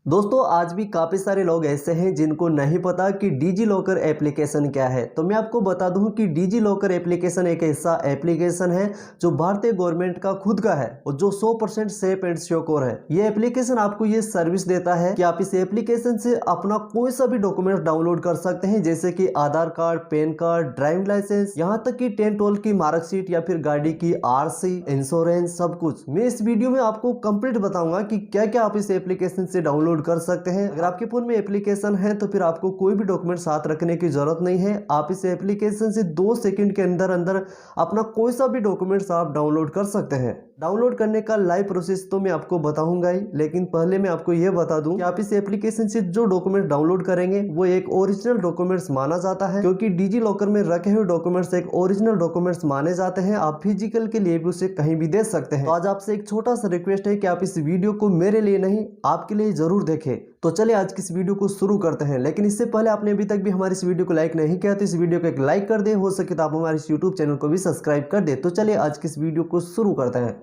दोस्तों आज भी काफ़ी सारे लोग ऐसे हैं जिनको नहीं पता कि डिजी लॉकर एप्लीकेशन क्या है। तो मैं आपको बता दूं कि डिजी लॉकर एप्लीकेशन एक ऐसा एप्लीकेशन है जो भारतीय गवर्नमेंट का खुद का है और जो 100% सेफ एंड सिक्योर है। ये एप्लीकेशन आपको ये सर्विस देता है कि आप इस एप्लीकेशन से अपना कोई सा भी डॉक्यूमेंट डाउनलोड कर सकते हैं, जैसे कि Aadhaar card, PAN card, driving licence, यहाँ तक कि 10-12 की मार्कशीट या फिर गाड़ी की आरसी, इंश्योरेंस, सब कुछ। मैं इस वीडियो में आपको कंप्लीट बताऊंगा कि क्या क्या आप इस एप्लीकेशन से डाउनलोड कर सकते हैं। अगर आपके फोन में एप्लीकेशन है तो फिर आपको कोई भी डॉक्यूमेंट साथ रखने की जरूरत नहीं है। आप इस एप्लीकेशन से 2 सेकंड के अंदर अंदर अपना कोई सा भी डॉक्यूमेंट्स आप डाउनलोड कर सकते हैं। डाउनलोड करने का लाइव प्रोसेस तो मैं आपको बताऊंगा ही, लेकिन पहले मैं आपको यह बता दूं कि आप इस एप्लीकेशन से जो डॉक्यूमेंट डाउनलोड करेंगे वो एक ओरिजिनल डॉक्यूमेंट्स माना जाता है, क्योंकि डिजी लॉकर में रखे हुए डॉक्यूमेंट्स एक ओरिजिनल डॉक्यूमेंट्स माने जाते हैं। आप फिजिकल के लिए भी उसे कहीं भी दे सकते हैं। तो आज आपसे एक छोटा सा रिक्वेस्ट है कि आप इस वीडियो को मेरे लिए नहीं, आपके लिए जरूर देखें। तो चलिए आज की इस वीडियो को शुरू करते हैं। लेकिन इससे पहले आपने अभी तक भी हमारी इस वीडियो को लाइक नहीं किया तो इस वीडियो को एक लाइक कर दे, हो सके तो आप हमारे इस यूट्यूब चैनल को भी सब्सक्राइब कर दे। तो चलिए आज की इस वीडियो को शुरू करते हैं।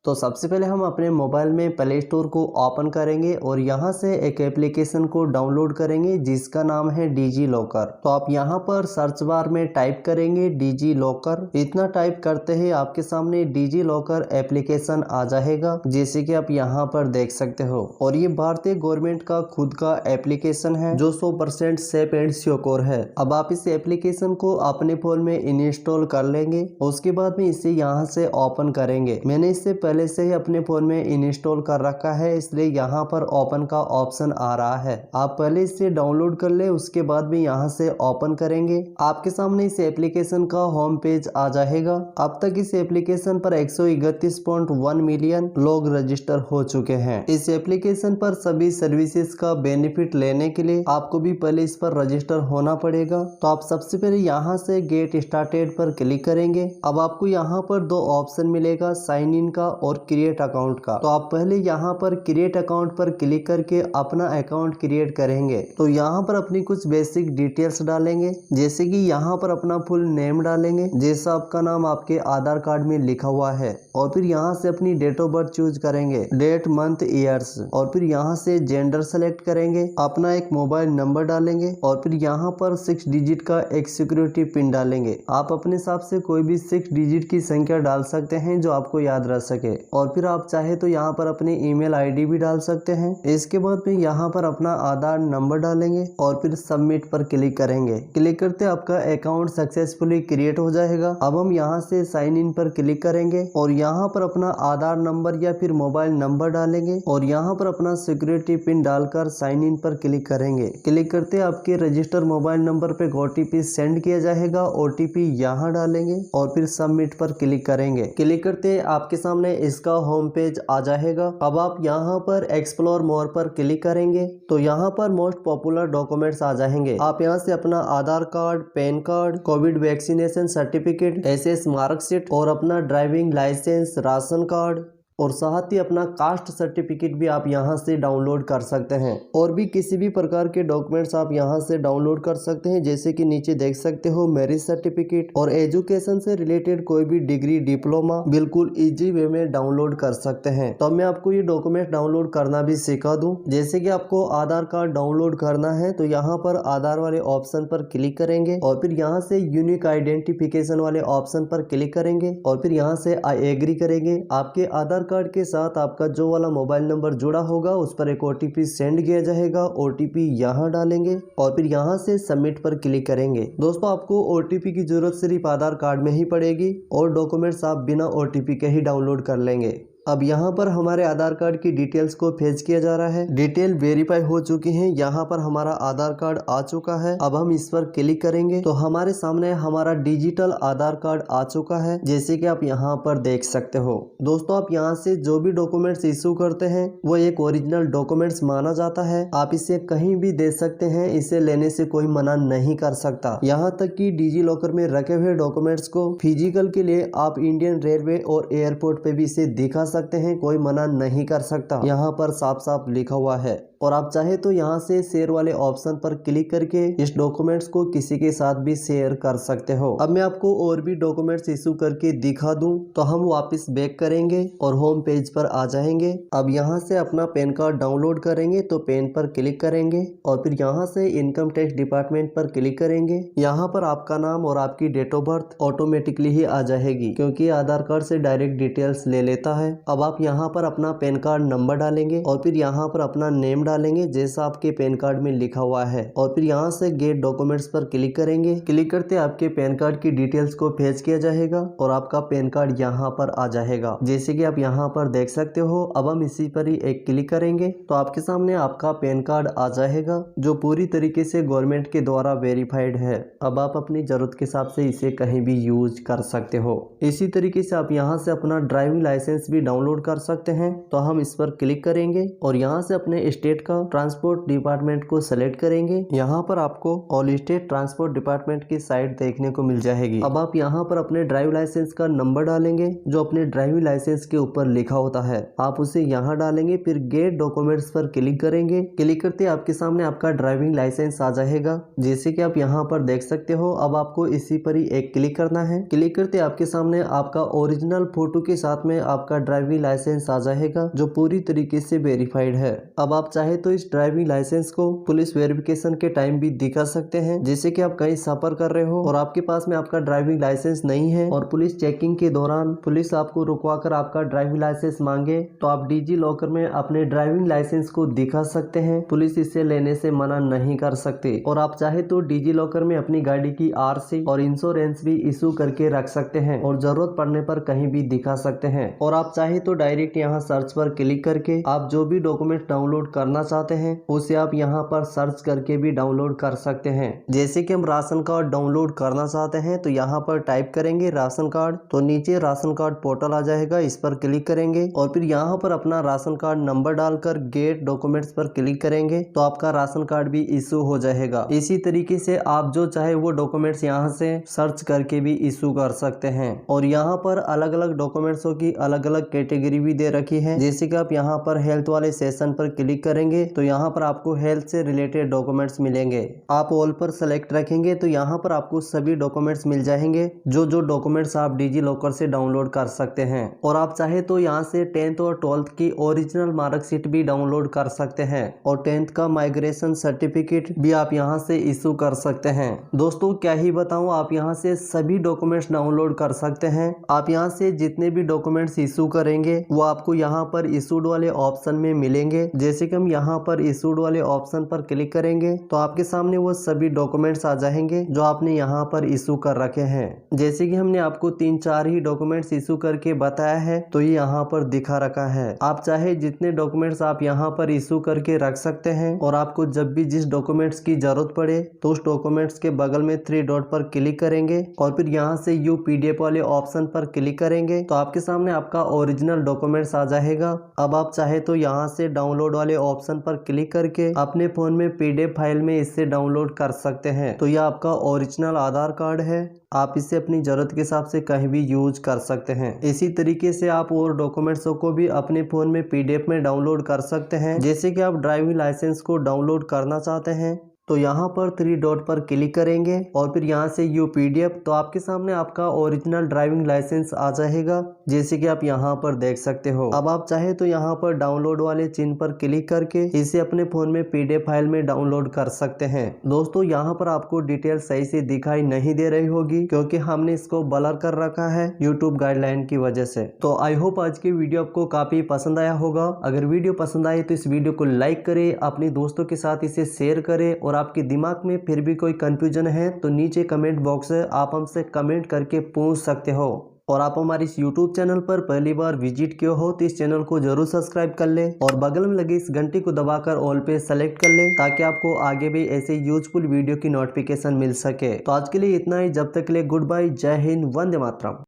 तो सबसे पहले हम अपने मोबाइल में प्ले स्टोर को ओपन करेंगे और यहाँ से एक एप्लीकेशन को डाउनलोड करेंगे जिसका नाम है डिजी लॉकर। तो आप यहाँ पर सर्च बार में टाइप करेंगे डिजी लॉकर। इतना टाइप करते ही आपके सामने डिजी लॉकर एप्लीकेशन आ जाएगा, जैसे कि आप यहाँ पर देख सकते हो। और ये भारतीय गवर्नमेंट का खुद का एप्लीकेशन है जो 100% सेफ एंड सिक्योर है। अब आप इस एप्लीकेशन को अपने फोन में इंस्टॉल कर लेंगे। उसके बाद में इसे यहाँ से ओपन करेंगे। मैंने इससे पहले से ही अपने फोन में इंस्टॉल कर रखा है, इसलिए यहाँ पर ओपन का ऑप्शन आ रहा है। आप पहले इसे डाउनलोड कर ले, उसके बाद भी यहाँ से ओपन करेंगे। आपके सामने इस एप्लीकेशन का होम पेज आ जाएगा। अब तक इस एप्लीकेशन पर 131.1 मिलियन लोग रजिस्टर हो चुके हैं। इस एप्लीकेशन पर सभी सर्विसेज का बेनिफिट लेने के लिए आपको भी पहले इस पर रजिस्टर होना पड़ेगा। तो आप सबसे पहले यहाँ से गेट स्टार्टेड पर क्लिक करेंगे। अब आपको यहाँ पर 2 ऑप्शन मिलेगा, साइन इन का और क्रिएट अकाउंट का। तो आप पहले यहाँ पर क्रिएट अकाउंट पर क्लिक करके अपना अकाउंट क्रिएट करेंगे। तो यहाँ पर अपनी कुछ बेसिक डिटेल्स डालेंगे, जैसे कि यहाँ पर अपना फुल नेम डालेंगे, जैसा आपका नाम आपके आधार कार्ड में लिखा हुआ है। और फिर यहाँ से अपनी डेट ऑफ बर्थ चूज करेंगे, डेट, मंथ, ईयर्स। और फिर यहाँ से जेंडर सेलेक्ट करेंगे, अपना एक मोबाइल नंबर डालेंगे और फिर यहाँ पर 6 डिजिट का एक सिक्योरिटी पिन डालेंगे। आप अपने हिसाब से कोई भी 6 डिजिट की संख्या डाल सकते हैं जो आपको याद रह सके। और फिर आप चाहे तो यहाँ पर अपनी ईमेल आईडी भी डाल सकते हैं। इसके बाद में यहाँ पर अपना आधार नंबर डालेंगे और फिर सबमिट पर क्लिक करेंगे। क्लिक करते आपका अकाउंट सक्सेसफुली क्रिएट हो जाएगा। अब हम यहाँ से साइन इन पर क्लिक करेंगे और यहाँ पर अपना आधार नंबर या फिर मोबाइल नंबर डालेंगे और यहाँ पर अपना सिक्योरिटी पिन डालकर साइन इन पर क्लिक करेंगे। क्लिक करते आपके रजिस्टर मोबाइल नंबर पे OTP सेंड किया जाएगा। OTP यहाँ डालेंगे और फिर सबमिट पर क्लिक करेंगे। क्लिक करते आपके सामने इसका होम पेज आ जाएगा। अब आप यहाँ पर एक्सप्लोर मोर पर क्लिक करेंगे तो यहाँ पर मोस्ट पॉपुलर डॉक्यूमेंट्स आ जाएंगे। आप यहाँ से अपना Aadhaar card, PAN card, Covid vaccination certificate, SS marksheet और अपना ड्राइविंग लाइसेंस, राशन कार्ड और साथ ही अपना कास्ट सर्टिफिकेट भी आप यहाँ से डाउनलोड कर सकते हैं। और भी किसी भी प्रकार के डॉक्यूमेंट्स आप यहाँ से डाउनलोड कर सकते हैं, जैसे कि नीचे देख सकते हो मैरिज सर्टिफिकेट और एजुकेशन से रिलेटेड कोई भी डिग्री, डिप्लोमा बिल्कुल इजी वे में डाउनलोड कर सकते हैं। तो मैं आपको ये डॉक्यूमेंट डाउनलोड करना भी सिखा दूं। जैसे कि आपको आधार कार्ड डाउनलोड करना है तो यहाँ पर आधार वाले ऑप्शन पर क्लिक करेंगे और फिर यहाँ से यूनिक आइडेंटिफिकेशन वाले ऑप्शन पर क्लिक करेंगे और फिर यहाँ से आई एग्री करेंगे। आपके आधार कार्ड के साथ आपका जो वाला मोबाइल नंबर जुड़ा होगा उस पर एक OTP सेंड किया जाएगा। OTP यहाँ डालेंगे और फिर यहाँ से सबमिट पर क्लिक करेंगे। दोस्तों आपको OTP की जरूरत सिर्फ आधार कार्ड में ही पड़ेगी और डॉक्यूमेंट्स आप बिना OTP के ही डाउनलोड कर लेंगे। अब यहाँ पर हमारे आधार कार्ड की डिटेल्स को फेच किया जा रहा है। डिटेल वेरीफाई हो चुकी है। यहाँ पर हमारा आधार कार्ड आ चुका है। अब हम इस पर क्लिक करेंगे तो हमारे सामने हमारा डिजिटल आधार कार्ड आ चुका है, जैसे कि आप यहाँ पर देख सकते हो। दोस्तों आप यहाँ से जो भी डॉक्यूमेंट्स इशू करते हैं वो एक ओरिजिनल डॉक्यूमेंट्स माना जाता है। आप इसे कहीं भी दे सकते हैं, इसे लेने से कोई मना नहीं कर सकता। यहाँ तक कि डिजी लॉकर में रखे हुए डॉक्यूमेंट्स को फिजिकल के लिए आप इंडियन रेलवे और एयरपोर्ट पे भी इसे दिखा सकते हैं, कोई मना नहीं कर सकता। यहाँ पर साफ साफ लिखा हुआ है। और आप चाहे तो यहाँ से शेयर वाले ऑप्शन पर क्लिक करके इस डॉक्यूमेंट्स को किसी के साथ भी शेयर कर सकते हो। अब मैं आपको और भी डॉक्यूमेंट्स इशू करके दिखा दूं तो हम वापस बैक करेंगे और होम पेज पर आ जाएंगे। अब यहाँ से अपना पैन कार्ड डाउनलोड करेंगे तो पेन पर क्लिक करेंगे और फिर यहाँ से इनकम टैक्स डिपार्टमेंट पर क्लिक करेंगे। यहाँ पर आपका नाम और आपकी डेट ऑफ बर्थ ऑटोमेटिकली ही आ जाएगी, क्योंकि आधार कार्ड से डायरेक्ट डिटेल्स ले लेता है। अब आप यहाँ पर अपना पैन कार्ड नंबर डालेंगे और फिर यहाँ पर अपना नेम डालेंगे जैसा आपके पैन कार्ड में लिखा हुआ है और फिर यहाँ से गेट डॉक्यूमेंट्स पर क्लिक करेंगे। क्लिक करते आपके पैन कार्ड की डिटेल्स को फेच किया जाएगा और आपका पैन कार्ड यहाँ पर आ जाएगा, जैसे कि आप यहाँ पर देख सकते हो। अब हम इसी पर ही एक क्लिक करेंगे तो आपके सामने आपका पैन कार्ड आ जाएगा, जो पूरी तरीके से गवर्नमेंट के द्वारा वेरीफाइड है। अब आप अपनी जरूरत के हिसाब से इसे कहीं भी यूज कर सकते हो। इसी तरीके से आप यहाँ से अपना ड्राइविंग लाइसेंस भी डाउनलोड कर सकते हैं। तो हम इस पर क्लिक करेंगे और यहाँ से अपने स्टेट का ट्रांसपोर्ट डिपार्टमेंट को सेलेक्ट करेंगे। यहाँ पर आपको ऑल स्टेट ट्रांसपोर्ट डिपार्टमेंट की साइट देखने को मिल जाएगी। अब आप यहाँ पर अपने ड्राइविंग लाइसेंस का नंबर डालेंगे जो अपने ड्राइविंग लाइसेंस के ऊपर लिखा होता है, आप उसे यहाँ डालेंगे। फिर गेट डॉक्यूमेंट्स पर क्लिक करेंगे। क्लिक करते आपके सामने आपका ड्राइविंग लाइसेंस आ जाएगा, जैसे कि आप यहाँ पर देख सकते हो। अब आपको इसी पर ही एक क्लिक करना है। क्लिक करते आपके सामने आपका ओरिजिनल फोटो के साथ में आपका ड्राइविंग लाइसेंस आ जाएगा, जो पूरी तरीके से वेरीफाइड है। अब आप चाहे तो इस ड्राइविंग लाइसेंस को पुलिस वेरिफिकेशन के टाइम भी दिखा सकते हैं, जैसे कि आप कहीं सफर कर रहे हो और आपके पास में आपका ड्राइविंग लाइसेंस नहीं है और पुलिस चेकिंग के दौरान पुलिस आपको रुकवा कर आपका ड्राइविंग लाइसेंस मांगे तो आप डिजी लॉकर में अपने ड्राइविंग लाइसेंस को दिखा सकते हैं। पुलिस इसे लेने से मना नहीं कर सकती। और आप चाहे तो डिजी लॉकर में अपनी गाड़ी की आरसी और इंश्योरेंस भी इशू करके रख सकते हैं और जरूरत पड़ने पर कहीं भी दिखा सकते हैं। और आप चाहे तो डायरेक्ट यहाँ सर्च पर क्लिक करके आप जो भी डॉक्यूमेंट डाउनलोड करना चाहते हैं उसे आप यहाँ पर सर्च करके भी डाउनलोड कर सकते हैं। जैसे कि हम राशन कार्ड डाउनलोड करना चाहते हैं तो यहाँ पर टाइप करेंगे राशन कार्ड, तो नीचे राशन कार्ड पोर्टल आ जाएगा, इस पर क्लिक करेंगे और फिर यहाँ पर अपना राशन कार्ड नंबर डालकर गेट डॉक्यूमेंट्स पर क्लिक करेंगे तो आपका राशन कार्ड भी इशू हो जाएगा। इसी तरीके से आप जो चाहे वो डॉक्यूमेंट्स यहाँ से सर्च करके भी इशू कर सकते हैं। और यहाँ पर अलग अलग डॉक्यूमेंट्सों की अलग अलग कैटेगरी भी दे रखी है। जैसे कि आप यहाँ पर हेल्थ वाले सेशन पर क्लिक करेंगे तो यहाँ पर आपको हेल्थ से रिलेटेड डॉक्यूमेंट्स मिलेंगे। आप ऑल पर सेलेक्ट रखेंगे तो यहाँ पर आपको सभी डॉक्यूमेंट्स मिल जाएंगे, जो डॉक्यूमेंट्स आप डिजी लॉकर से डाउनलोड कर सकते हैं। और आप चाहे तो यहाँ से 10th और 12th की ओरिजिनल मार्कशीट भी डाउनलोड कर सकते हैं और 10th का माइग्रेशन सर्टिफिकेट भी आप यहाँ से इशू कर सकते हैं। दोस्तों क्या ही बताऊं, आप यहाँ से सभी डॉक्यूमेंट्स डाउनलोड कर सकते हैं। आप यहाँ से जितने भी डॉक्यूमेंट्स इशू करेंगे वो आपको यहाँ पर इशूड वाले ऑप्शन में मिलेंगे। जैसे कि हम यहाँ पर इशूड वाले ऑप्शन पर क्लिक करेंगे तो आपके सामने वो सभी डॉक्यूमेंट्स आ जाएंगे जो आपने यहाँ पर इशू कर रखे हैं। जैसे कि हमने आपको 3-4 ही डॉक्यूमेंट्स इशू करके बताया है तो ये यहाँ पर दिखा रखा है। आप चाहे जितने डॉक्यूमेंट्स आप यहाँ पर इशू करके रख सकते हैं और आपको जब भी जिस डॉक्यूमेंट्स की जरूरत पड़े तो उस डॉक्यूमेंट्स के बगल में 3 डॉट पर क्लिक करेंगे और फिर यहाँ से यू पीडीएफ वाले ऑप्शन पर क्लिक करेंगे तो आपके सामने आपका ओरिजिनल डॉक्यूमेंट्स आ जाएगा। अब आप चाहे तो यहाँ से डाउनलोड वाले ऑप्शन पर क्लिक करके अपने फोन में पीडीएफ फाइल में इससे डाउनलोड कर सकते हैं। तो यह आपका ओरिजिनल आधार कार्ड है, आप इसे अपनी जरूरत के हिसाब से कहीं भी यूज कर सकते हैं। इसी तरीके से आप और डॉक्यूमेंट्सों को भी अपने फोन में पीडीएफ में डाउनलोड कर सकते हैं। जैसे कि आप ड्राइविंग लाइसेंस को डाउनलोड करना चाहते हैं तो यहाँ पर 3 डॉट पर क्लिक करेंगे और फिर यहाँ से यू पीडीएफ, तो आपके सामने आपका ओरिजिनल ड्राइविंग लाइसेंस आ जाएगा, जैसे कि आप यहाँ पर देख सकते हो। अब आप चाहे तो यहाँ पर डाउनलोड वाले चिन्ह पर क्लिक करके इसे अपने फोन में पीडीएफ फाइल में डाउनलोड कर सकते हैं। दोस्तों यहाँ पर आपको डिटेल सही से दिखाई नहीं दे रही होगी क्योंकि हमने इसको ब्लर कर रखा है यूट्यूब गाइडलाइन की वजह से। तो आई होप आज की वीडियो आपको काफी पसंद आया होगा। अगर वीडियो पसंद आए तो इस वीडियो को लाइक करे, अपने दोस्तों के साथ इसे शेयर करे और आपके दिमाग में फिर भी कोई कंफ्यूजन है तो नीचे कमेंट बॉक्स है, आप हमसे कमेंट करके पूछ सकते हो। और आप हमारे इस YouTube चैनल पर पहली बार विजिट किए हो तो इस चैनल को जरूर सब्सक्राइब कर ले और बगल में लगे इस घंटी को दबाकर ऑल पे सेलेक्ट कर ले ताकि आपको आगे भी ऐसे यूजफुल वीडियो की नोटिफिकेशन मिल सके। तो आज के लिए इतना ही, जब तक के लिए गुड बाय, जय हिंद, वंदे मातरम।